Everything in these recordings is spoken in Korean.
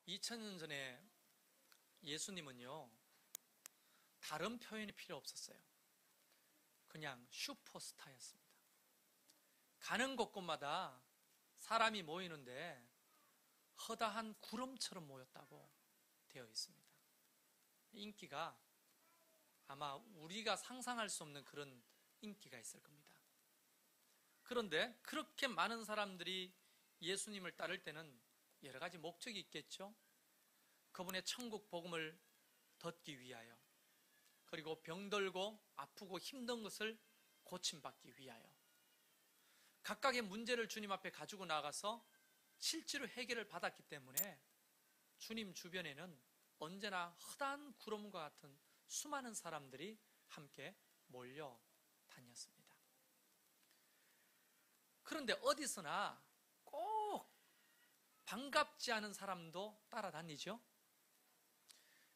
2000년 전에 예수님은요, 다른 표현이 필요 없었어요. 그냥 슈퍼스타였습니다. 가는 곳곳마다 사람이 모이는데 허다한 구름처럼 모였다고 되어 있습니다. 인기가 아마 우리가 상상할 수 없는 그런 인기가 있을 겁니다. 그런데 그렇게 많은 사람들이 예수님을 따를 때는 여러 가지 목적이 있겠죠. 그분의 천국 복음을 듣기 위하여, 그리고 병들고 아프고 힘든 것을 고침받기 위하여, 각각의 문제를 주님 앞에 가지고 나가서 실제로 해결을 받았기 때문에 주님 주변에는 언제나 허다한 구름과 같은 수많은 사람들이 함께 몰려 다녔습니다. 그런데 어디서나 꼭 반갑지 않은 사람도 따라다니죠.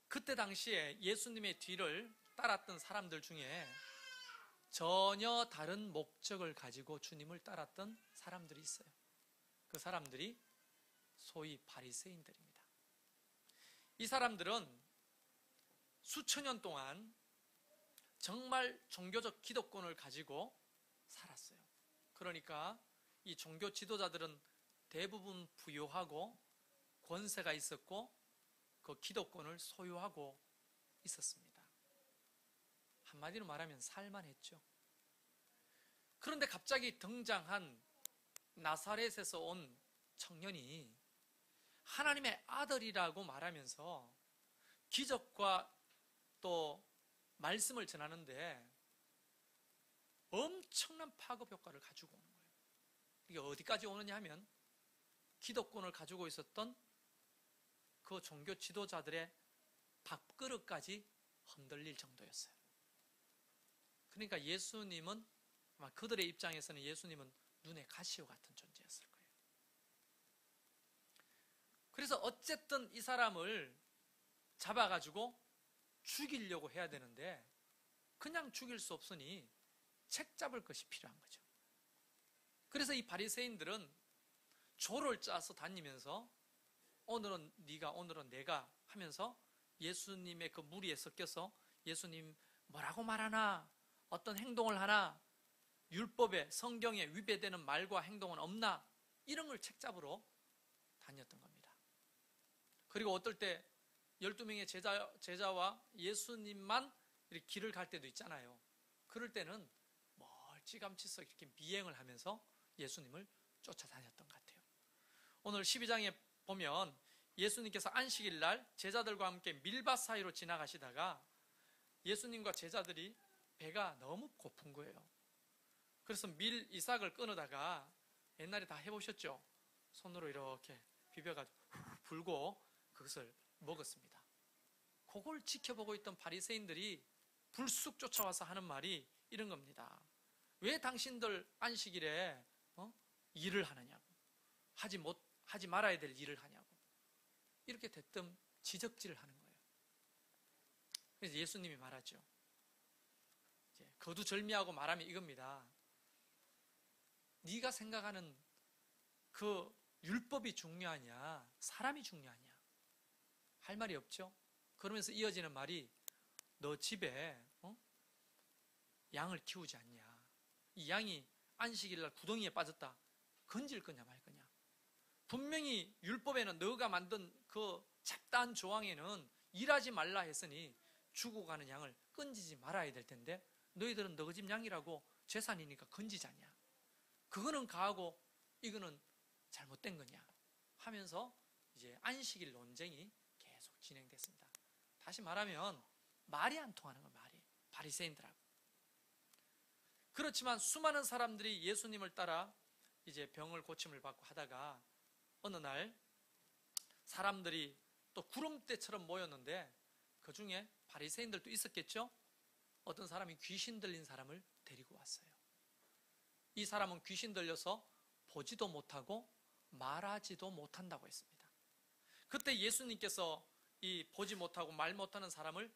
그때 당시에 예수님의 뒤를 따랐던 사람들 중에 전혀 다른 목적을 가지고 주님을 따랐던 사람들이 있어요. 그 사람들이 소위 바리새인들입니다. 이 사람들은 수천 년 동안 정말 종교적 기득권을 가지고 살았어요. 그러니까 이 종교 지도자들은 대부분 부유하고 권세가 있었고 그 기득권을 소유하고 있었습니다. 한마디로 말하면 살만했죠. 그런데 갑자기 등장한 나사렛에서 온 청년이 하나님의 아들이라고 말하면서 기적과 또 말씀을 전하는데 엄청난 파급 효과를 가지고 오는 거예요. 이게 어디까지 오느냐 하면 기득권을 가지고 있었던 그 종교 지도자들의 밥그릇까지 흔들릴 정도였어요. 그러니까 예수님은, 아마 그들의 입장에서는 예수님은 눈의 가시와 같은 존재였을 거예요. 그래서 어쨌든 이 사람을 잡아가지고 죽이려고 해야 되는데 그냥 죽일 수 없으니 책 잡을 것이 필요한 거죠. 그래서 이 바리새인들은 조를 짜서 다니면서 오늘은 네가, 오늘은 내가 하면서 예수님의 그 무리에 섞여서 예수님 뭐라고 말하나, 어떤 행동을 하나, 율법에, 성경에 위배되는 말과 행동은 없나, 이런 걸 책잡으러 다녔던 겁니다. 그리고 어떨 때 12명의 제자와 예수님만 이렇게 길을 갈 때도 있잖아요. 그럴 때는 멀찌감치서 이렇게 미행을 하면서 예수님을 쫓아다녔던 것 같아요. 오늘 12장에 보면 예수님께서 안식일 날 제자들과 함께 밀밭 사이로 지나가시다가 예수님과 제자들이 배가 너무 고픈 거예요. 그래서 밀 이삭을 끊어다가, 옛날에 다 해보셨죠? 손으로 이렇게 비벼가지고 불고 그것을 먹었습니다. 그걸 지켜보고 있던 바리새인들이 불쑥 쫓아와서 하는 말이 이런 겁니다. 왜 당신들 안식일에 일을 하느냐고, 하지 말아야 될 일을 하냐고, 이렇게 대뜸 지적질을 하는 거예요. 그래서 예수님이 말하죠. 거두절미하고 말하면 이겁니다. 네가 생각하는 그 율법이 중요하냐, 사람이 중요하냐, 할 말이 없죠. 그러면서 이어지는 말이, 너 집에 양을 키우지 않냐, 이 양이 안식일날 구덩이에 빠졌다, 건질 거냐 말 거냐. 분명히 율법에는, 너가 만든 그 잡다한 조항에는 일하지 말라 했으니 죽어가는 양을 건지지 말아야 될 텐데 너희들은 너희 집 양이라고 재산이니까 건지자냐, 그거는 가하고 이거는 잘못된 거냐 하면서 이제 안식일 논쟁이 계속 진행됐습니다. 다시 말하면 말이 안 통하는 거예요. 말이, 바리새인들하고. 그렇지만 수많은 사람들이 예수님을 따라 이제 병을 고침을 받고 하다가 어느 날 사람들이 또 구름대처럼 모였는데 그 중에 바리새인들도 있었겠죠. 어떤 사람이 귀신 들린 사람을 데리고 왔어요. 이 사람은 귀신 들려서 보지도 못하고 말하지도 못한다고 했습니다. 그때 예수님께서 이 보지 못하고 말 못하는 사람을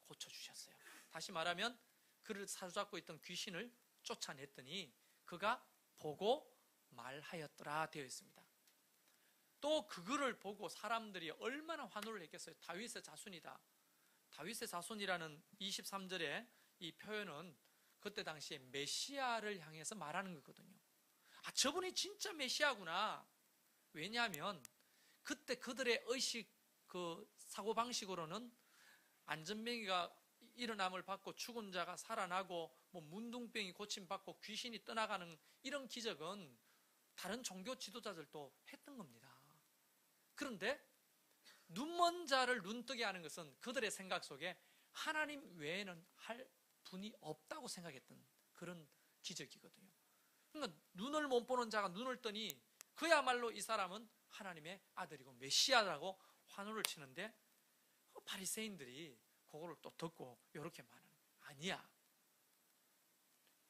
고쳐주셨어요. 다시 말하면 그를 사로잡고 있던 귀신을 쫓아냈더니 그가 보고 말하였더라 되어 있습니다. 또 그거를 보고 사람들이 얼마나 환호를 했겠어요. 다윗의 자손이다. 다윗의 자손이라는 23절의 이 표현은 그때 당시에 메시아를 향해서 말하는 거거든요. 아, 저분이 진짜 메시아구나. 왜냐하면 그때 그들의 의식, 그 사고방식으로는 안전병이가 일어남을 받고 죽은 자가 살아나고 뭐 문둥병이 고침받고 귀신이 떠나가는 이런 기적은 다른 종교 지도자들도 했던 겁니다. 그런데 눈먼 자를 눈뜨게 하는 것은 그들의 생각 속에 하나님 외에는 할 분이 없다고 생각했던 그런 기적이거든요. 그러니까 눈을 못 보는 자가 눈을 뜨니 그야말로 이 사람은 하나님의 아들이고 메시아라고 환호를 치는데 바리새인들이 그거를 또 듣고 이렇게 말하는, 아니야.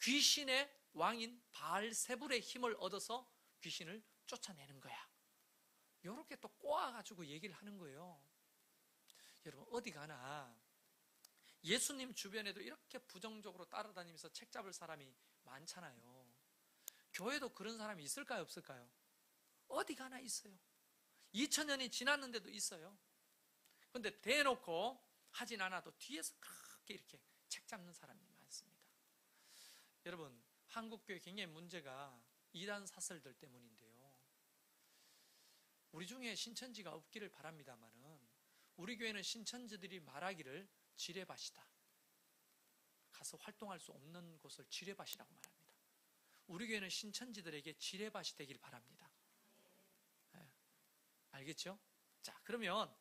귀신의 왕인 바알세불의 힘을 얻어서 귀신을 쫓아내는 거야. 이렇게 또 꼬아가지고 얘기를 하는 거예요. 여러분, 어디 가나 예수님 주변에도 이렇게 부정적으로 따라다니면서 책 잡을 사람이 많잖아요. 교회도 그런 사람이 있을까요, 없을까요? 어디 가나 있어요. 2000년이 지났는데도 있어요. 근데 대놓고 하진 않아도 뒤에서 그렇게 이렇게 책 잡는 사람이 많습니다. 여러분, 한국교회 굉장히 문제가 이단 사설들 때문인데요. 우리 중에 신천지가 없기를 바랍니다만은 우리 교회는 신천지들이 말하기를 지뢰밭이다. 가서 활동할 수 없는 곳을 지뢰밭이라고 말합니다. 우리 교회는 신천지들에게 지뢰밭이 되길 바랍니다. 네. 알겠죠? 자, 그러면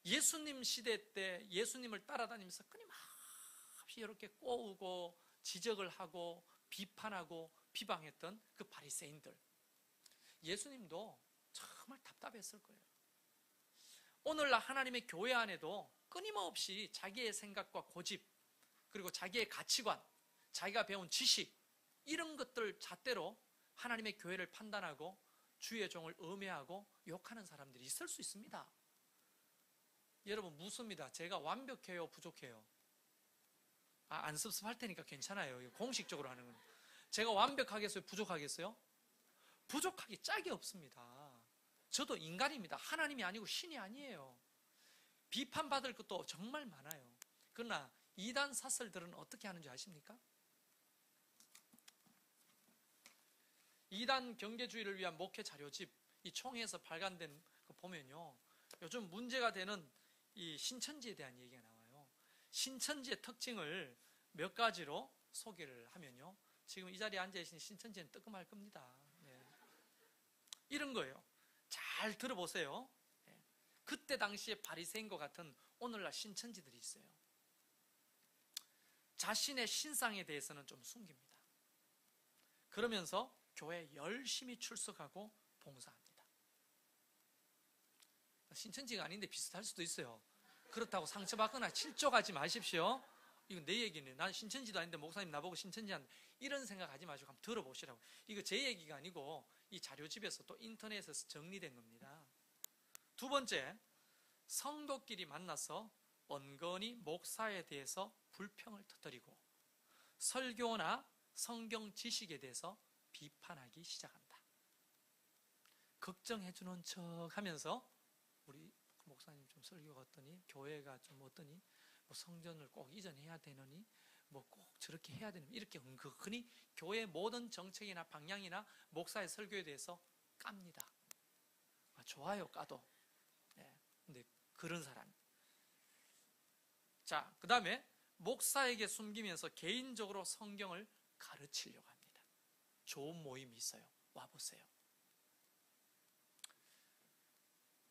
예수님 시대 때 예수님을 따라다니면서 끊임없이 이렇게 꼬우고 지적을 하고 비판하고 비방했던 그 바리새인들, 예수님도 정말 답답했을 거예요. 오늘날 하나님의 교회 안에도 끊임없이 자기의 생각과 고집, 그리고 자기의 가치관, 자기가 배운 지식, 이런 것들 잣대로 하나님의 교회를 판단하고 주의 종을 음해하고 욕하는 사람들이 있을 수 있습니다. 여러분, 묻습니다. 제가 완벽해요, 부족해요? 안 섭섭할 테니까 괜찮아요. 공식적으로 하는 건. 제가 완벽하겠어요, 부족하겠어요? 부족하기 짝이 없습니다. 저도 인간입니다. 하나님이 아니고 신이 아니에요. 비판받을 것도 정말 많아요. 그러나 이단 사설들은 어떻게 하는지 아십니까? 이단 경계주의를 위한 목회 자료집, 이 총회에서 발간된 거 보면요, 요즘 문제가 되는 이 신천지에 대한 얘기가 나와요. 신천지의 특징을 몇 가지로 소개를 하면요, 지금 이 자리에 앉아계신 신천지는 뜨끔할 겁니다. 네. 이런 거예요. 잘 들어보세요. 네. 그때 당시에 바리새인과 같은 오늘날 신천지들이 있어요. 자신의 신상에 대해서는 좀 숨깁니다. 그러면서 교회에 열심히 출석하고 봉사합니다. 신천지가 아닌데 비슷할 수도 있어요. 그렇다고 상처받거나 실족하지 마십시오. 이건 내 얘기네. 난 신천지도 아닌데 목사님 나보고 신천지 한다, 이런 생각하지 마시고 한번 들어보시라고. 이거 제 얘기가 아니고 이 자료집에서 또 인터넷에서 정리된 겁니다. 두 번째, 성도끼리 만나서 번거니 목사에 대해서 불평을 터뜨리고 설교나 성경 지식에 대해서 비판하기 시작한다. 걱정해주는 척 하면서 우리 목사님 좀 설교가 어떠니? 교회가 좀 어떠니? 뭐 성전을 꼭 이전해야 되느니? 뭐 꼭 저렇게 해야 되느니? 이렇게 은근히 교회의 모든 정책이나 방향이나 목사의 설교에 대해서 깝니다. 좋아요, 까도. 네, 근데 그런 사람. 자, 그 다음에 목사에게 숨기면서 개인적으로 성경을 가르치려고 합니다. 좋은 모임이 있어요. 와보세요.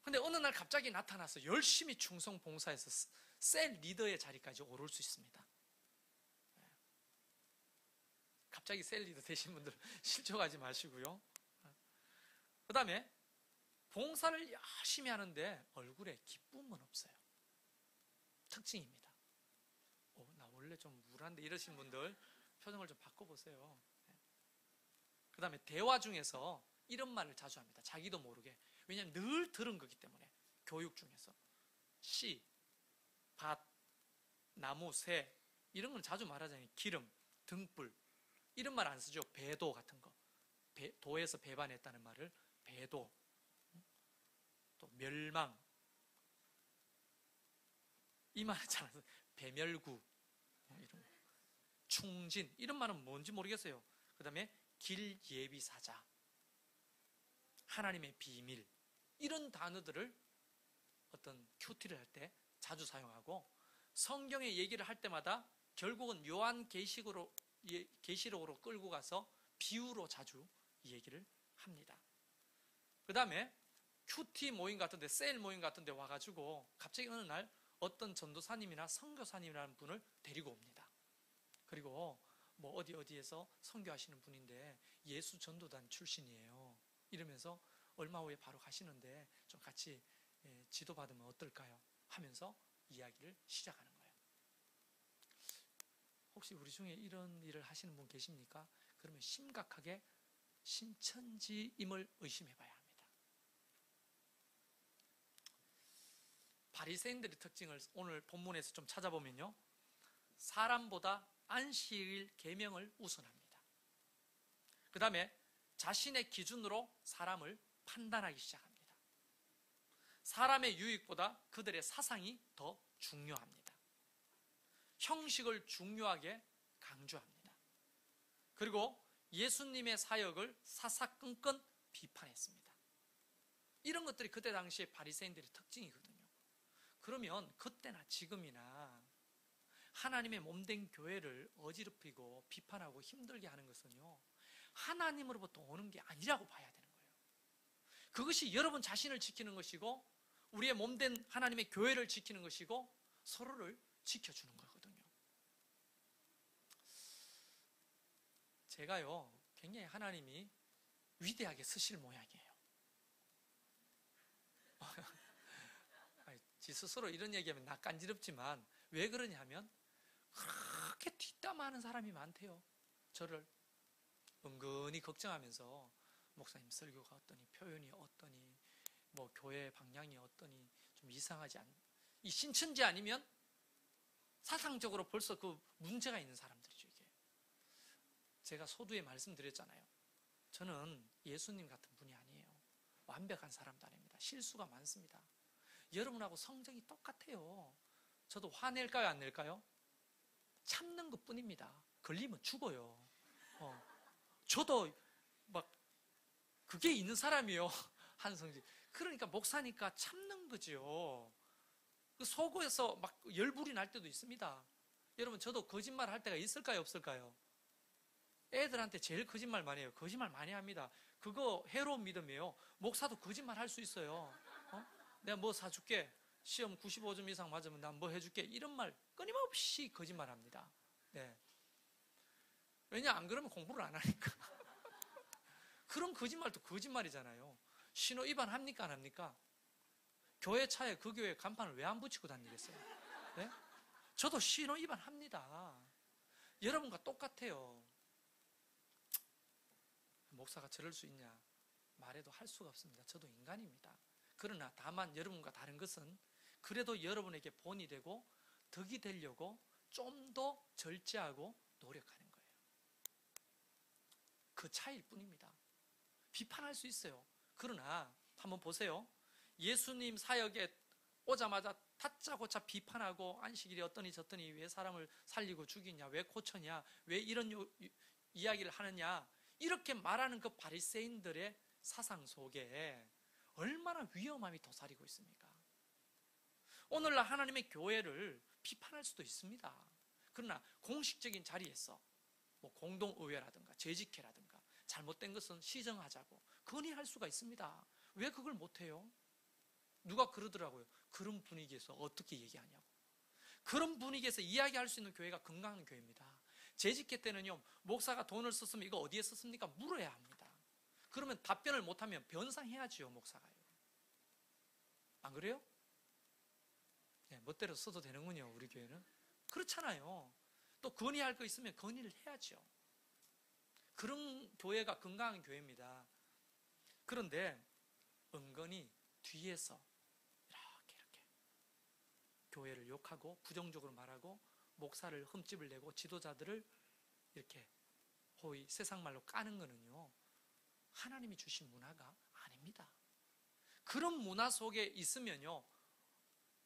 근데 어느 날 갑자기 나타나서 열심히 충성 봉사해서 셀 리더의 자리까지 오를 수 있습니다. 갑자기 셀 리더 되신 분들 실족하지 마시고요. 그 다음에 봉사를 열심히 하는데 얼굴에 기쁨은 없어요. 특징입니다. 나 원래 좀 우울한데 이러신 분들 표정을 좀 바꿔보세요. 그 다음에 대화 중에서 이런 말을 자주 합니다. 자기도 모르게. 왜냐하면 늘 들은 거기 때문에. 교육 중에서 씨, 밭, 나무, 새, 이런 건 자주 말하잖아요. 기름, 등불, 이런 말 안 쓰죠. 배도 같은 거. 도에서 배반했다는 말을 배도. 또 멸망, 이 말은 잘 안 써요. 배멸구, 이런 거. 충진, 이런 말은 뭔지 모르겠어요. 그 다음에 길예비사자, 하나님의 비밀, 이런 단어들을 어떤 큐티를 할 때 자주 사용하고, 성경의 얘기를 할 때마다 결국은 요한계시록으로 끌고 가서 비유로 자주 이 얘기를 합니다. 그 다음에 큐티 모임 같은데, 셀 모임 같은데 와가지고 갑자기 어느 날 어떤 전도사님이나 선교사님이라는 분을 데리고 옵니다. 그리고 뭐 어디에서 선교하시는 분인데 예수 전도단 출신이에요. 이러면서 얼마 후에 바로 가시는데 좀 같이 지도받으면 어떨까요? 하면서 이야기를 시작하는 거예요. 혹시 우리 중에 이런 일을 하시는 분 계십니까? 그러면 심각하게 신천지임을 의심해 봐야 합니다. 바리새인들의 특징을 오늘 본문에서 좀 찾아보면요, 사람보다 안식일 계명을 우선합니다. 그 다음에 자신의 기준으로 사람을 판단하기 시작합니다. 사람의 유익보다 그들의 사상이 더 중요합니다. 형식을 중요하게 강조합니다. 그리고 예수님의 사역을 사사건건 비판했습니다. 이런 것들이 그때 당시에 바리새인들의 특징이거든요. 그러면 그때나 지금이나 하나님의 몸된 교회를 어지럽히고 비판하고 힘들게 하는 것은요, 하나님으로부터 오는 게 아니라고 봐야 되는 거예요. 그것이 여러분 자신을 지키는 것이고 우리의 몸된 하나님의 교회를 지키는 것이고 서로를 지켜주는 거거든요. 제가요, 굉장히 하나님이 위대하게 쓰실 모양이에요. 지 스스로 이런 얘기하면 낯간지럽지만 왜 그러냐 하면 그렇게 뒷담화하는 사람이 많대요. 저를 은근히 걱정하면서 목사님 설교가 어떠니, 표현이 어떠니, 뭐 교회 방향이 어떠니 좀 이상하지 않니? 이 신천지 아니면 사상적으로 벌써 그 문제가 있는 사람들이죠. 이게 제가 소두에 말씀드렸잖아요. 저는 예수님 같은 분이 아니에요. 완벽한 사람도 아닙니다. 실수가 많습니다. 여러분하고 성정이 똑같아요. 저도 화낼까요, 안 낼까요? 참는 것 뿐입니다. 걸리면 죽어요. 저도 막 그게 있는 사람이에요. 한성지. 그러니까 목사니까 참는 거죠. 그 속에서 막 열불이 날 때도 있습니다. 여러분, 저도 거짓말 할 때가 있을까요, 없을까요? 애들한테 제일 거짓말 많이 해요. 거짓말 많이 합니다. 그거 해로운 믿음이에요. 목사도 거짓말 할 수 있어요. 내가 뭐 사줄게, 시험 95점 이상 맞으면 난 뭐 해줄게, 이런 말 끊임없이 거짓말 합니다. 네. 왜냐, 안 그러면 공부를 안 하니까. 그런 거짓말도 거짓말이잖아요. 신호 위반 합니까, 안 합니까? 교회 차에 그 교회 간판을 왜 안 붙이고 다니겠어요? 네? 저도 신호 위반 합니다. 여러분과 똑같아요. 목사가 저럴 수 있냐 말해도 할 수가 없습니다. 저도 인간입니다. 그러나 다만 여러분과 다른 것은 그래도 여러분에게 본이 되고 덕이 되려고 좀 더 절제하고 노력하는 거예요. 그 차이일 뿐입니다. 비판할 수 있어요. 그러나 한번 보세요. 예수님 사역에 오자마자 다짜고짜 비판하고 안식일이 어떠니 저떠니 왜 사람을 살리고 죽이냐, 왜 고쳐냐, 왜 이런 이야기를 하느냐, 이렇게 말하는 그 바리새인들의 사상 속에 얼마나 위험함이 도사리고 있습니까? 오늘날 하나님의 교회를 비판할 수도 있습니다. 그러나 공식적인 자리에서 뭐 공동의회라든가 재직회라든가 잘못된 것은 시정하자고 건의할 수가 있습니다. 왜 그걸 못해요? 누가 그러더라고요. 그런 분위기에서 어떻게 얘기하냐고. 그런 분위기에서 이야기할 수 있는 교회가 건강한 교회입니다. 재직회 때는요, 목사가 돈을 썼으면 이거 어디에 썼습니까? 물어야 합니다. 그러면 답변을 못하면 변상해야지요, 목사가요. 안 그래요? 네, 멋대로 써도 되는군요, 우리 교회는. 그렇잖아요. 또 건의할 거 있으면 건의를 해야죠. 그런 교회가 건강한 교회입니다. 그런데 은근히 뒤에서 이렇게 교회를 욕하고 부정적으로 말하고 목사를 흠집을 내고 지도자들을 이렇게 호의 세상 말로 까는 거는요, 하나님이 주신 문화가 아닙니다. 그런 문화 속에 있으면요,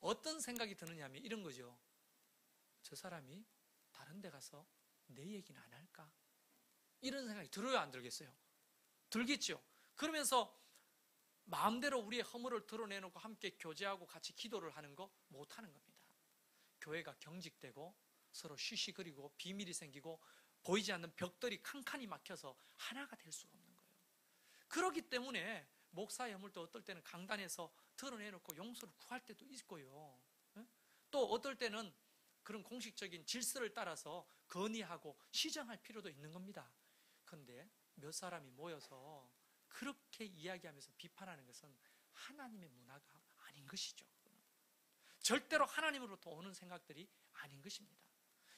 어떤 생각이 드느냐 하면 이런 거죠. 저 사람이 다른 데 가서 내 얘기는 안 할까? 이런 생각이 들어요, 안 들겠어요? 들겠죠. 그러면서 마음대로 우리의 허물을 드러내놓고 함께 교제하고 같이 기도를 하는 거 못하는 겁니다. 교회가 경직되고 서로 쉬쉬거리고 비밀이 생기고 보이지 않는 벽들이 칸칸이 막혀서 하나가 될 수가 없는 거예요. 그렇기 때문에 목사의 허물도 어떨 때는 강단에서 드러내놓고 용서를 구할 때도 있고요. 또 어떨 때는 그런 공식적인 질서를 따라서 건의하고 시정할 필요도 있는 겁니다. 그런데 몇 사람이 모여서 그렇게 이야기하면서 비판하는 것은 하나님의 문화가 아닌 것이죠. 절대로 하나님으로부터 오는 생각들이 아닌 것입니다.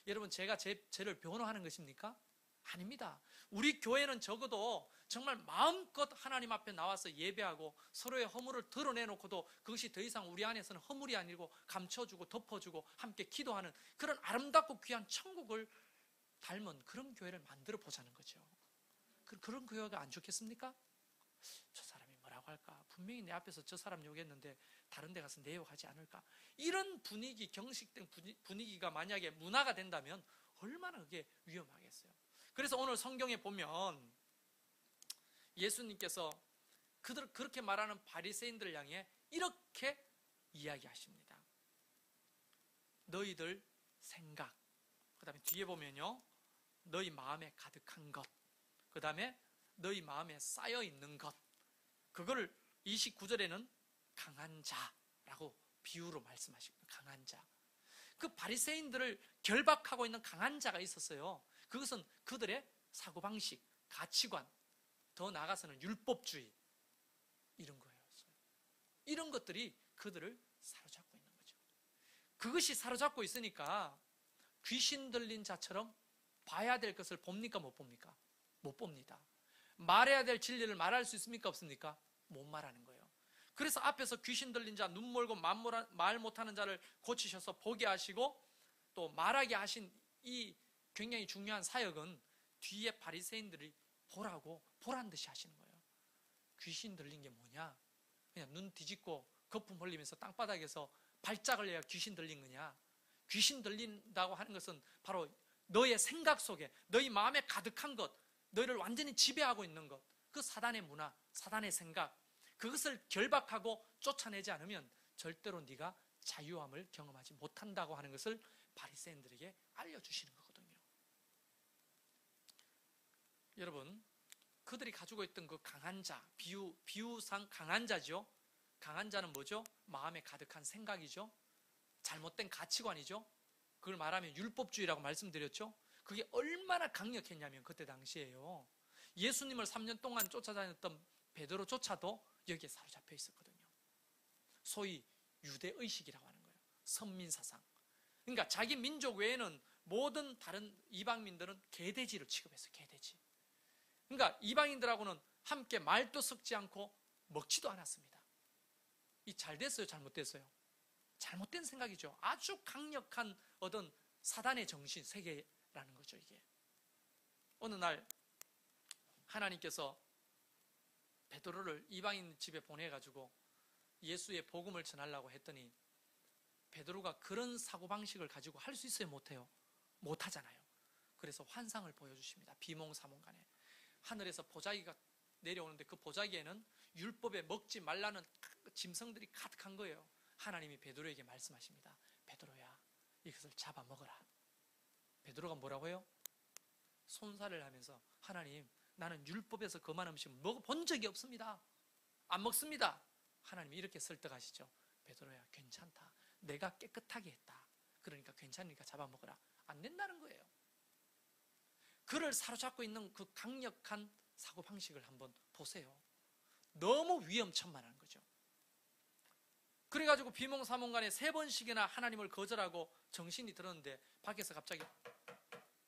여러분, 제가 저를 변호하는 것입니까? 아닙니다. 우리 교회는 적어도 정말 마음껏 하나님 앞에 나와서 예배하고 서로의 허물을 드러내놓고도 그것이 더 이상 우리 안에서는 허물이 아니고 감춰주고 덮어주고 함께 기도하는 그런 아름답고 귀한 천국을 닮은 그런 교회를 만들어 보자는 거죠. 그런 교회가 안 좋겠습니까? 저 사람이 뭐라고 할까? 분명히 내 앞에서 저 사람 욕했는데 다른 데 가서 내 욕하지 않을까? 이런 분위기, 경식된 분위기가 만약에 문화가 된다면 얼마나 그게 위험하겠어요. 그래서 오늘 성경에 보면 예수님께서 그렇게 말하는 바리새인들을 향해 이렇게 이야기하십니다. 너희들 생각, 그 다음에 뒤에 보면요, 너희 마음에 가득한 것, 그 다음에 너희 마음에 쌓여 있는 것, 그거를 29절에는 강한 자라고 비유로 말씀하십니다. 강한 자. 그 바리새인들을 결박하고 있는 강한 자가 있었어요. 그것은 그들의 사고방식, 가치관, 더 나아가서는 율법주의, 이런 거였어요. 이런 것들이 그들을 사로잡고 있는 거죠. 그것이 사로잡고 있으니까 귀신 들린 자처럼 봐야 될 것을 봅니까, 못 봅니까? 못 봅니다. 말해야 될 진리를 말할 수 있습니까, 없습니까? 못 말하는 거예요. 그래서 앞에서 귀신 들린 자, 눈 멀고 말 못하는 자를 고치셔서 보게 하시고 또 말하게 하신 이 굉장히 중요한 사역은 뒤에 바리새인들이 보란 듯이 하시는 거예요. 귀신 들린 게 뭐냐? 그냥 눈 뒤집고 거품 흘리면서 땅바닥에서 발작을 해야 귀신 들린 거냐? 귀신 들린다고 하는 것은 바로 너의 생각 속에, 너희 마음에 가득한 것, 너희를 완전히 지배하고 있는 것, 그 사단의 문화, 사단의 생각, 그것을 결박하고 쫓아내지 않으면 절대로 네가 자유함을 경험하지 못한다고 하는 것을 바리새인들에게 알려주시는 거거든요. 여러분, 그들이 가지고 있던 그 강한 자, 비유상 강한 자죠. 강한 자는 뭐죠? 마음에 가득한 생각이죠. 잘못된 가치관이죠. 그걸 말하면 율법주의라고 말씀드렸죠. 그게 얼마나 강력했냐면 그때 당시에요, 예수님을 3년 동안 쫓아다녔던 베드로조차도 여기에 사로잡혀 있었거든요. 소위 유대의식이라고 하는 거예요. 선민사상. 그러니까 자기 민족 외에는 모든 다른 이방민들은 개돼지를 취급했어요. 개돼지. 그러니까 이방인들하고는 함께 말도 섞지 않고 먹지도 않았습니다. 이 잘 됐어요, 잘못됐어요? 잘못된 생각이죠. 아주 강력한 어떤 사단의 정신, 세계라는 거죠, 이게. 어느 날 하나님께서 베드로를 이방인 집에 보내가지고 예수의 복음을 전하려고 했더니 베드로가 그런 사고방식을 가지고 할 수 있어요, 못해요? 못하잖아요. 그래서 환상을 보여주십니다. 비몽사몽간에 하늘에서 보자기가 내려오는데 그 보자기에는 율법에 먹지 말라는 짐승들이 가득한 거예요. 하나님이 베드로에게 말씀하십니다. 베드로야, 이것을 잡아먹어라. 베드로가 뭐라고 해요? 손살을 하면서 하나님, 나는 율법에서 금한 음식을 먹어본 적이 없습니다. 안 먹습니다. 하나님이 이렇게 설득하시죠. 베드로야, 괜찮다. 내가 깨끗하게 했다. 그러니까 괜찮으니까 잡아먹어라. 안 된다는 거예요. 그를 사로잡고 있는 그 강력한 사고방식을 한번 보세요. 너무 위험천만한 거죠. 그래가지고 비몽사몽간에 3번씩이나 하나님을 거절하고 정신이 들었는데 밖에서 갑자기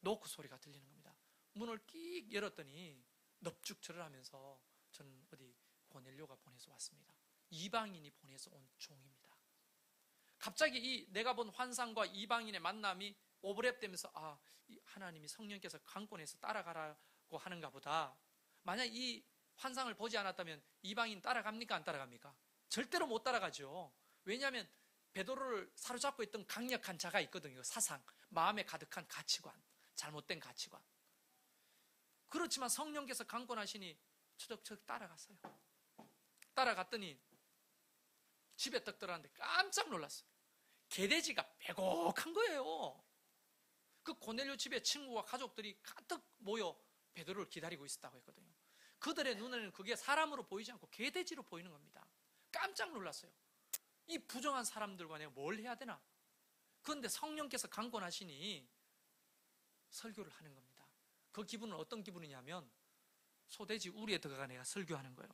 노크 소리가 들리는 겁니다. 문을 끽 열었더니 넙죽절을 하면서 저는 어디 고넬료가 보내서 왔습니다. 이방인이 보내서 온 종입니다. 갑자기 이 내가 본 환상과 이방인의 만남이 오버랩되면서 하나님이 성령께서 강권해서 따라가라고 하는가 보다. 만약 이 환상을 보지 않았다면 이방인 따라갑니까, 안 따라갑니까? 절대로 못 따라가죠. 왜냐하면 베드로를 사로잡고 있던 강력한 자가 있거든요. 사상, 마음에 가득한 가치관, 잘못된 가치관. 그렇지만 성령께서 강권하시니 처덕처덕 따라갔어요. 따라갔더니 집에 딱 들어갔는데 깜짝 놀랐어요. 개돼지가 빼곡한 거예요. 그 고넬료 집에 친구와 가족들이 가득 모여 베드로를 기다리고 있었다고 했거든요. 그들의 눈에는 그게 사람으로 보이지 않고 개돼지로 보이는 겁니다. 깜짝 놀랐어요. 이 부정한 사람들과 내가 뭘 해야 되나? 그런데 성령께서 강권하시니 설교를 하는 겁니다. 그 기분은 어떤 기분이냐면 소돼지 우리에 들어가 내가 설교하는 거예요.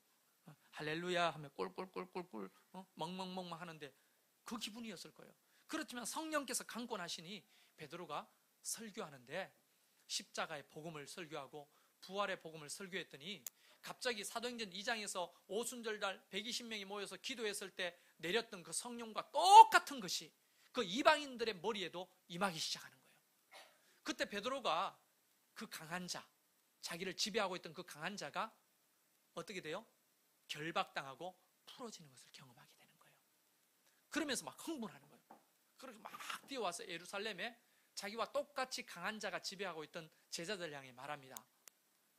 할렐루야 하면 꼴꼴꼴꼴꼴 멍멍멍멍 하는데 그 기분이었을 거예요. 그렇지만 성령께서 강권하시니 베드로가 설교하는데 십자가의 복음을 설교하고 부활의 복음을 설교했더니 갑자기 사도행전 2장에서 오순절날 120명이 모여서 기도했을 때 내렸던 그 성령과 똑같은 것이 그 이방인들의 머리에도 임하기 시작하는 거예요. 그때 베드로가 그 강한 자, 자기를 지배하고 있던 그 강한 자가 어떻게 돼요? 결박당하고 풀어지는 것을 경험하게 되는 거예요. 그러면서 막 흥분하는 거예요. 그렇게 막 뛰어와서 예루살렘에 자기와 똑같이 강한 자가 지배하고 있던 제자들 향해 말합니다.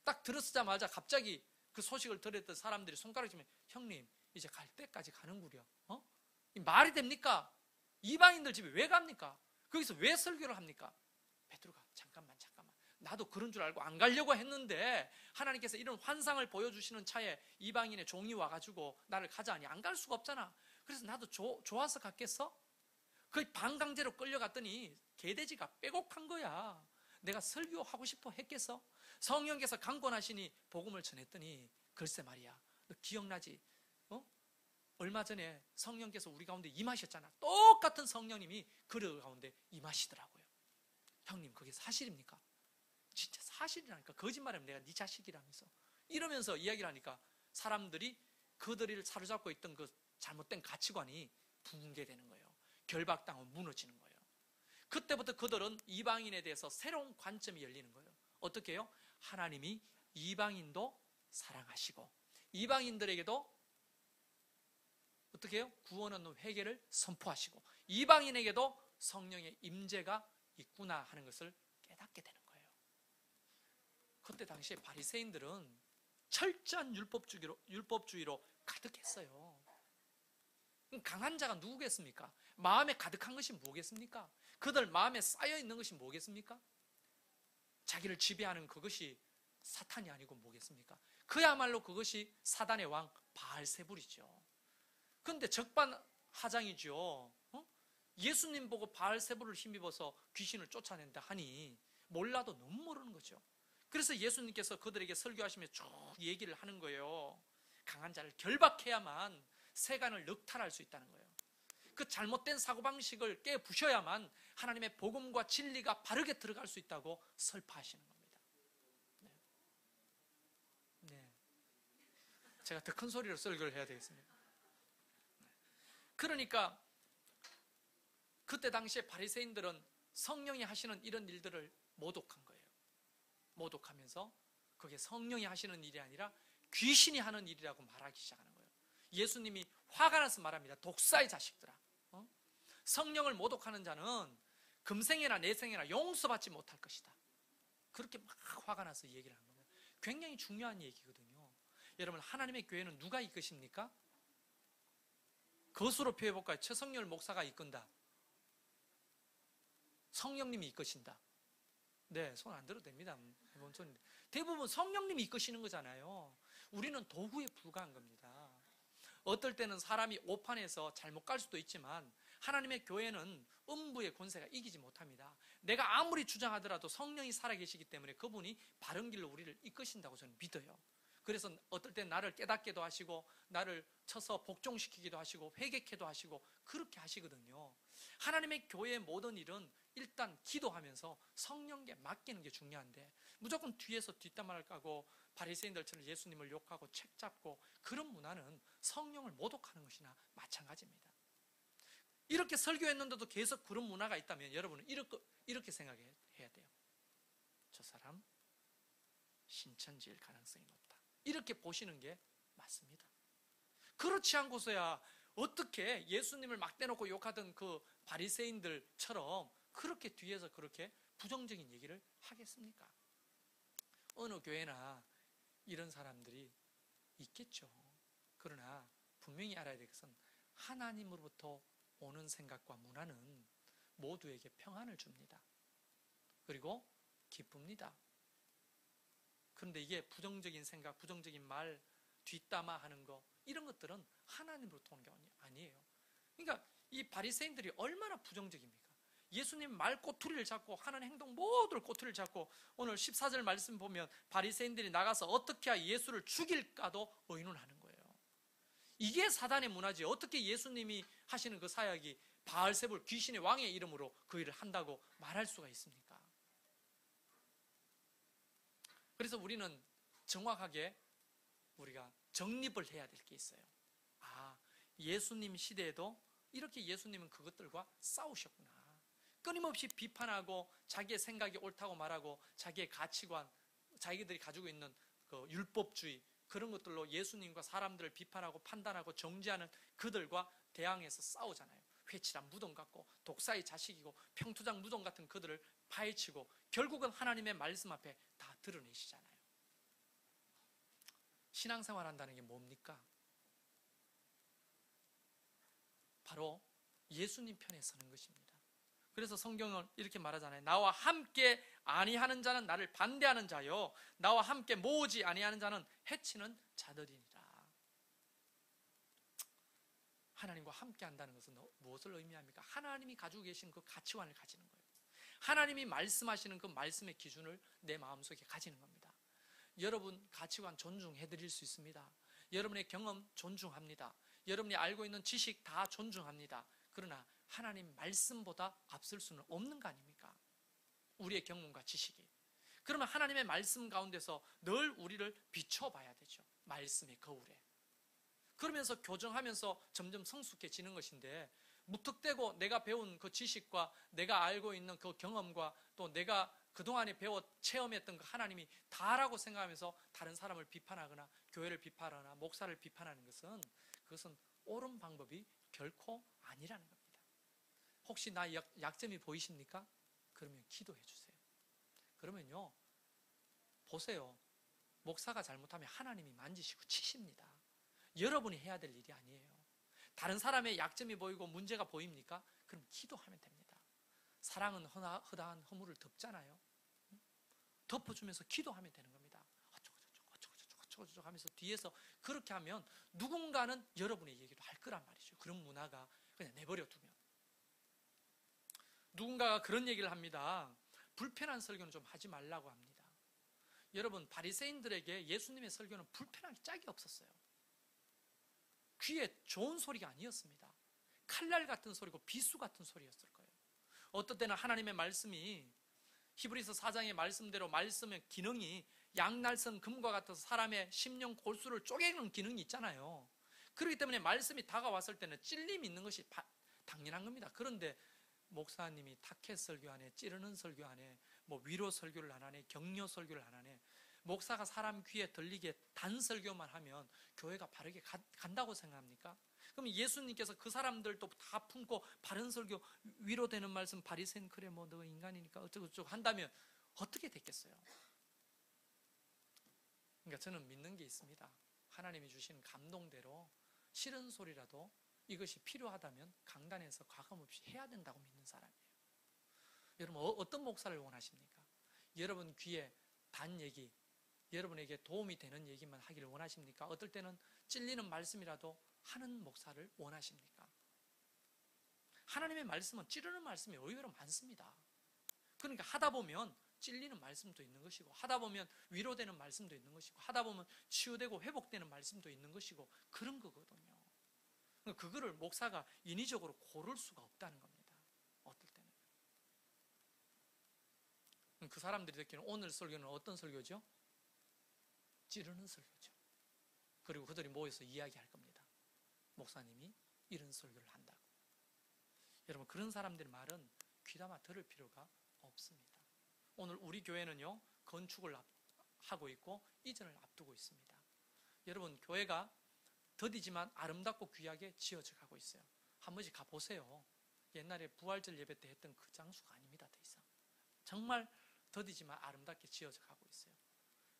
딱 들었자마자 갑자기 그 소식을 들었던 사람들이 손가락 치면 형님 이제 갈 때까지 가는구려. 말이 됩니까? 이방인들 집에 왜 갑니까? 거기서 왜 설교를 합니까? 베드로가 잠깐만 나도 그런 줄 알고 안 가려고 했는데 하나님께서 이런 환상을 보여주시는 차에 이방인의 종이 와가지고 나를 가자 하니 안 갈 수가 없잖아. 그래서 나도 좋아서 갔겠어? 거의 반강제로 끌려갔더니 개돼지가 빼곡한 거야. 내가 설교하고 싶어 했겠어? 성령께서 강권하시니 복음을 전했더니 글쎄 말이야, 너 기억나지? 얼마 전에 성령께서 우리 가운데 임하셨잖아. 똑같은 성령님이 그들 가운데 임하시더라고요. 형님 그게 사실입니까? 진짜 사실이라니까. 거짓말하면 내가 네 자식이라면서 이러면서 이야기를 하니까 사람들이 그들을 사로잡고 있던 그 잘못된 가치관이 붕괴되는 거예요. 결박당하고 무너지는 거예요. 그때부터 그들은 이방인에 대해서 새로운 관점이 열리는 거예요. 어떻게 해요? 하나님이 이방인도 사랑하시고 이방인들에게도 어떻게 해요? 구원 얻는 회개를 선포하시고 이방인에게도 성령의 임재가 있구나 하는 것을 깨닫게 되는 거예요. 그때 당시에 바리새인들은 철저한 율법주의로 가득했어요. 강한 자가 누구겠습니까? 마음에 가득한 것이 뭐겠습니까? 그들 마음에 쌓여있는 것이 뭐겠습니까? 자기를 지배하는 그것이 사탄이 아니고 뭐겠습니까? 그야말로 그것이 사단의 왕 바알세불이죠. 그런데 적반하장이죠. 예수님 보고 바알세불을 힘입어서 귀신을 쫓아낸다 하니 몰라도 너무 모르는 거죠. 그래서 예수님께서 그들에게 설교하시며 쭉 얘기를 하는 거예요. 강한 자를 결박해야만 세간을 넉탈할 수 있다는 거예요. 그 잘못된 사고방식을 깨부셔야만 하나님의 복음과 진리가 바르게 들어갈 수 있다고 설파하시는 겁니다. 네. 제가 더 큰 소리로 설교를 해야 되겠습니다. 그러니까 그때 당시에 바리새인들은 성령이 하시는 이런 일들을 모독한 거예요. 모독하면서 그게 성령이 하시는 일이 아니라 귀신이 하는 일이라고 말하기 시작하는 거예요. 예수님이 화가 나서 말합니다. 독사의 자식들아, 성령을 모독하는 자는 금생에나 내생에나 용서받지 못할 것이다. 그렇게 막 화가 나서 얘기를 하는 겁니다. 굉장히 중요한 얘기거든요. 여러분, 하나님의 교회는 누가 이끄십니까? 거수로 표해볼까요? 최성열 목사가 이끈다. 성령님이 이끄신다. 네, 손 안 들어도 됩니다. 대부분 성령님이 이끄시는 거잖아요. 우리는 도구에 불과한 겁니다. 어떨 때는 사람이 오판에서 잘못 갈 수도 있지만 하나님의 교회는 음부의 권세가 이기지 못합니다. 내가 아무리 주장하더라도 성령이 살아계시기 때문에 그분이 바른 길로 우리를 이끄신다고 저는 믿어요. 그래서 어떨 땐 나를 깨닫게도 하시고 나를 쳐서 복종시키기도 하시고 회개케도 하시고 그렇게 하시거든요. 하나님의 교회의 모든 일은 일단 기도하면서 성령께 맡기는 게 중요한데 무조건 뒤에서 뒷담화를 까고 바리새인들처럼 예수님을 욕하고 책 잡고 그런 문화는 성령을 모독하는 것이나 마찬가지입니다. 이렇게 설교했는데도 계속 그런 문화가 있다면 여러분은 이렇게 생각해야 돼요. 저 사람 신천지일 가능성이 높다. 이렇게 보시는 게 맞습니다. 그렇지 않고서야 어떻게 예수님을 막 대놓고 욕하던 그 바리새인들처럼 그렇게 뒤에서 그렇게 부정적인 얘기를 하겠습니까? 어느 교회나 이런 사람들이 있겠죠. 그러나 분명히 알아야 될 것은 하나님으로부터 오는 생각과 문화는 모두에게 평안을 줍니다. 그리고 기쁩니다. 그런데 이게 부정적인 생각, 부정적인 말, 뒷담화하는 거 이런 것들은 하나님으로부터 오는 게 아니에요. 그러니까 이 바리새인들이 얼마나 부정적입니까? 예수님 말 꼬투리를 잡고 하는 행동 모두를 꼬투리를 잡고 오늘 14절 말씀 보면 바리새인들이 나가서 어떻게 해야 예수를 죽일까도 의논하는 거예요. 이게 사단의 문화지. 어떻게 예수님이 하시는 그 사역이 바알세불 귀신의 왕의 이름으로 그 일을 한다고 말할 수가 있습니까? 그래서 우리는 정확하게 우리가 정립을 해야 될 게 있어요. 아, 예수님 시대에도 이렇게 예수님은 그것들과 싸우셨구나. 끊임없이 비판하고 자기의 생각이 옳다고 말하고 자기의 가치관, 자기들이 가지고 있는 그 율법주의 그런 것들로 예수님과 사람들을 비판하고 판단하고 정죄하는 그들과 대항해서 싸우잖아요. 회칠한 무덤 같고 독사의 자식이고 평투장 무덤 같은 그들을 파헤치고 결국은 하나님의 말씀 앞에 다 드러내시잖아요. 신앙생활 한다는 게 뭡니까? 바로 예수님 편에 서는 것입니다. 그래서 성경은 이렇게 말하잖아요. 나와 함께 아니하는 자는 나를 반대하는 자요, 나와 함께 모으지 아니하는 자는 해치는 자들이니라. 하나님과 함께 한다는 것은 무엇을 의미합니까? 하나님이 가지고 계신 그 가치관을 가지는 거예요. 하나님이 말씀하시는 그 말씀의 기준을 내 마음속에 가지는 겁니다. 여러분 가치관 존중해 드릴 수 있습니다. 여러분의 경험 존중합니다. 여러분이 알고 있는 지식 다 존중합니다. 그러나 하나님 말씀보다 앞설 수는 없는 거 아닙니까? 우리의 경험과 지식이. 그러면 하나님의 말씀 가운데서 늘 우리를 비춰봐야 되죠. 말씀의 거울에. 그러면서 교정하면서 점점 성숙해지는 것인데, 무턱대고 내가 배운 그 지식과 내가 알고 있는 그 경험과 또 내가 그동안에 배워 체험했던 그 하나님이 다라고 생각하면서 다른 사람을 비판하거나 교회를 비판하거나 목사를 비판하는 것은 그것은 옳은 방법이 결코 아니라는 겁니다. 혹시 나 약점이 보이십니까? 그러면 기도해 주세요. 그러면요, 보세요. 목사가 잘못하면 하나님이 만지시고 치십니다. 여러분이 해야 될 일이 아니에요. 다른 사람의 약점이 보이고 문제가 보입니까? 그럼 기도하면 됩니다. 사랑은 허다한 허물을 덮잖아요. 덮어주면서 기도하면 되는 겁니다. 어쩌고저쩌고 하면서 뒤에서 그렇게 하면 누군가는 여러분의 얘기도 할 거란 말이죠. 그런 문화가 그냥 내버려 두면. 누군가가 그런 얘기를 합니다. 불편한 설교는 좀 하지 말라고 합니다. 여러분, 바리새인들에게 예수님의 설교는 불편한 게 짝이 없었어요. 귀에 좋은 소리가 아니었습니다. 칼날 같은 소리고 비수 같은 소리였을 거예요. 어떤 때는 하나님의 말씀이 히브리서 4장의 말씀대로 말씀의 기능이 양날선 금과 같아서 사람의 심령 골수를 쪼개는 기능이 있잖아요. 그렇기 때문에 말씀이 다가왔을 때는 찔림이 있는 것이 당연한 겁니다. 그런데 목사님이 타켓 설교 안 해, 찌르는 설교 안 해, 뭐 위로 설교를 안 하네, 격려 설교를 안 하네. 목사가 사람 귀에 들리게 단 설교만 하면 교회가 바르게 간다고 생각합니까? 그럼 예수님께서 그 사람들도 다 품고 바른 설교, 위로되는 말씀, 바리새인 그래 뭐 너 인간이니까 어쩌고저쩌고 한다면 어떻게 됐겠어요? 그러니까 저는 믿는 게 있습니다. 하나님이 주시는 감동대로 싫은 소리라도 이것이 필요하다면 강단에서 과감없이 해야 된다고 믿는 사람이에요. 여러분 어떤 목사를 원하십니까? 여러분 귀에 단 얘기, 여러분에게 도움이 되는 얘기만 하기를 원하십니까? 어떨 때는 찔리는 말씀이라도 하는 목사를 원하십니까? 하나님의 말씀은 찌르는 말씀이 의외로 많습니다. 그러니까 하다 보면 찔리는 말씀도 있는 것이고, 하다 보면 위로되는 말씀도 있는 것이고, 하다 보면 치유되고 회복되는 말씀도 있는 것이고, 그런 거거든요. 그거를 목사가 인위적으로 고를 수가 없다는 겁니다. 어떨 때는. 그 사람들이 듣기는 오늘 설교는 어떤 설교죠? 찌르는 설교죠. 그리고 그들이 모여서 이야기할 겁니다. 목사님이 이런 설교를 한다고. 여러분 그런 사람들의 말은 귀담아 들을 필요가 없습니다. 오늘 우리 교회는요, 건축을 하고 있고 이전을 앞두고 있습니다. 여러분 교회가 더디지만 아름답고 귀하게 지어져 가고 있어요. 한 번씩 가보세요. 옛날에 부활절 예배 때 했던 그 장소가 아닙니다. 더 이상 정말 더디지만 아름답게 지어져 가고 있어요.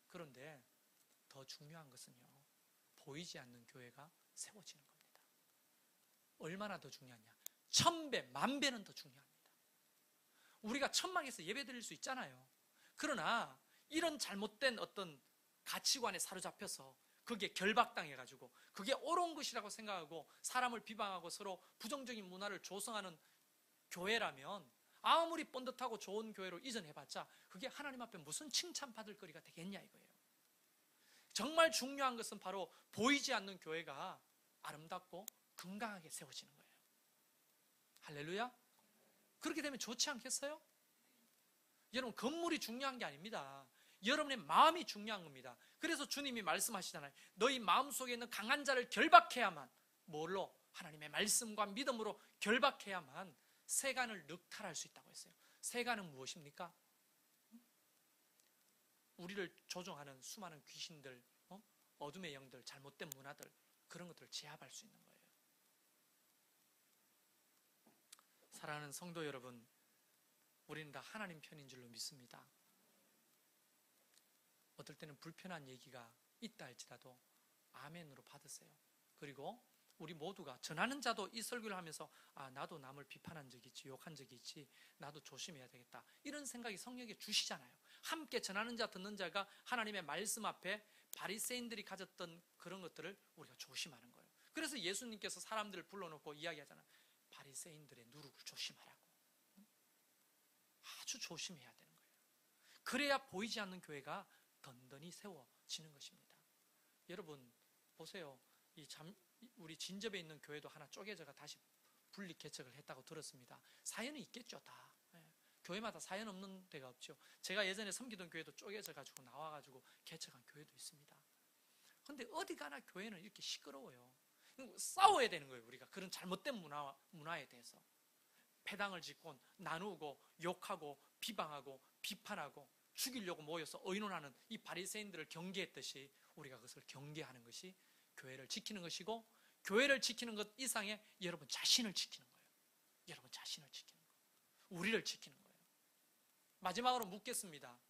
그런데 더 중요한 것은요, 보이지 않는 교회가 세워지는 겁니다. 얼마나 더 중요하냐? 1000배, 10,000배는 더 중요합니다. 우리가 천막에서 예배 드릴 수 있잖아요. 그러나 이런 잘못된 어떤 가치관에 사로잡혀서 그게 결박당해가지고 그게 옳은 것이라고 생각하고 사람을 비방하고 서로 부정적인 문화를 조성하는 교회라면 아무리 번듯하고 좋은 교회로 이전해봤자 그게 하나님 앞에 무슨 칭찬받을 거리가 되겠냐 이거예요. 정말 중요한 것은 바로 보이지 않는 교회가 아름답고 건강하게 세워지는 거예요. 할렐루야. 그렇게 되면 좋지 않겠어요? 여러분, 건물이 중요한 게 아닙니다. 여러분의 마음이 중요한 겁니다. 그래서 주님이 말씀하시잖아요. 너희 마음속에 있는 강한 자를 결박해야만, 뭘로? 하나님의 말씀과 믿음으로 결박해야만 세간을 늑탈할 수 있다고 했어요. 세간은 무엇입니까? 우리를 조종하는 수많은 귀신들, 어둠의 영들, 잘못된 문화들, 그런 것들을 제압할 수 있는 거예요. 사랑하는 성도 여러분, 우리는 다 하나님 편인 줄로 믿습니다. 어떨 때는 불편한 얘기가 있다 할지라도 아멘으로 받으세요. 그리고 우리 모두가, 전하는 자도 이 설교를 하면서 나도 남을 비판한 적이 있지, 욕한 적이 있지, 나도 조심해야 되겠다, 이런 생각이 성령에게 주시잖아요. 함께 전하는 자, 듣는 자가 하나님의 말씀 앞에 바리새인들이 가졌던 그런 것들을 우리가 조심하는 거예요. 그래서 예수님께서 사람들을 불러놓고 이야기하잖아요. 바리새인들의 누룩을 조심하라고. 아주 조심해야 되는 거예요. 그래야 보이지 않는 교회가 든든히 세워지는 것입니다. 여러분 보세요. 우리 진접에 있는 교회도 하나 쪼개져가 다시 분리 개척을 했다고 들었습니다. 사연이 있겠죠, 다. 교회마다 사연 없는 데가 없죠. 제가 예전에 섬기던 교회도 쪼개져 가지고 나와가지고 개척한 교회도 있습니다. 그런데 어디 가나 교회는 이렇게 시끄러워요. 싸워야 되는 거예요. 우리가 그런 잘못된 문화에 대해서 패당을 짓고 나누고 욕하고 비방하고 비판하고 죽이려고 모여서 의논하는 이 바리새인들을 경계했듯이 우리가 그것을 경계하는 것이 교회를 지키는 것이고, 교회를 지키는 것 이상의 여러분 자신을 지키는 거예요. 여러분 자신을 지키는 거예요. 우리를 지키는 거예요. 마지막으로 묻겠습니다.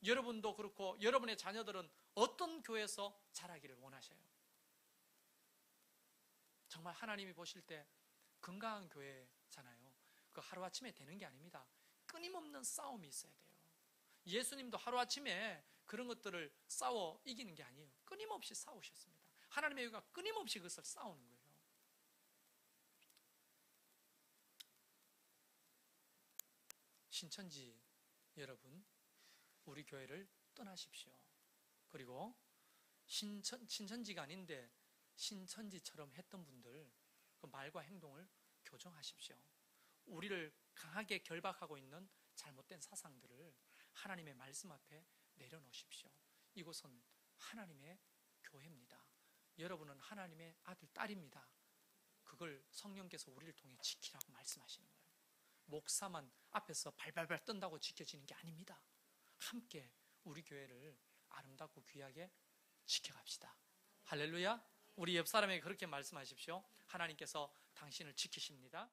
여러분도 그렇고 여러분의 자녀들은 어떤 교회에서 자라기를 원하셔요? 정말 하나님이 보실 때 건강한 교회잖아요. 그 하루아침에 되는 게 아닙니다. 끊임없는 싸움이 있어야 돼요. 예수님도 하루아침에 그런 것들을 싸워 이기는 게 아니에요. 끊임없이 싸우셨습니다. 하나님의 교회가 끊임없이 그것을 싸우는 거예요. 신천지 여러분, 우리 교회를 떠나십시오. 그리고 신천지가 아닌데 신천지처럼 했던 분들, 그 말과 행동을 교정하십시오. 우리를 강하게 결박하고 있는 잘못된 사상들을 하나님의 말씀 앞에 내려놓으십시오. 이곳은 하나님의 교회입니다. 여러분은 하나님의 아들, 딸입니다. 그걸 성령께서 우리를 통해 지키라고 말씀하시는 거예요. 목사만 앞에서 발발발 떤다고 지켜지는 게 아닙니다. 함께 우리 교회를 아름답고 귀하게 지켜갑시다. 할렐루야. 우리 옆 사람에게 그렇게 말씀하십시오. 하나님께서 당신을 지키십니다.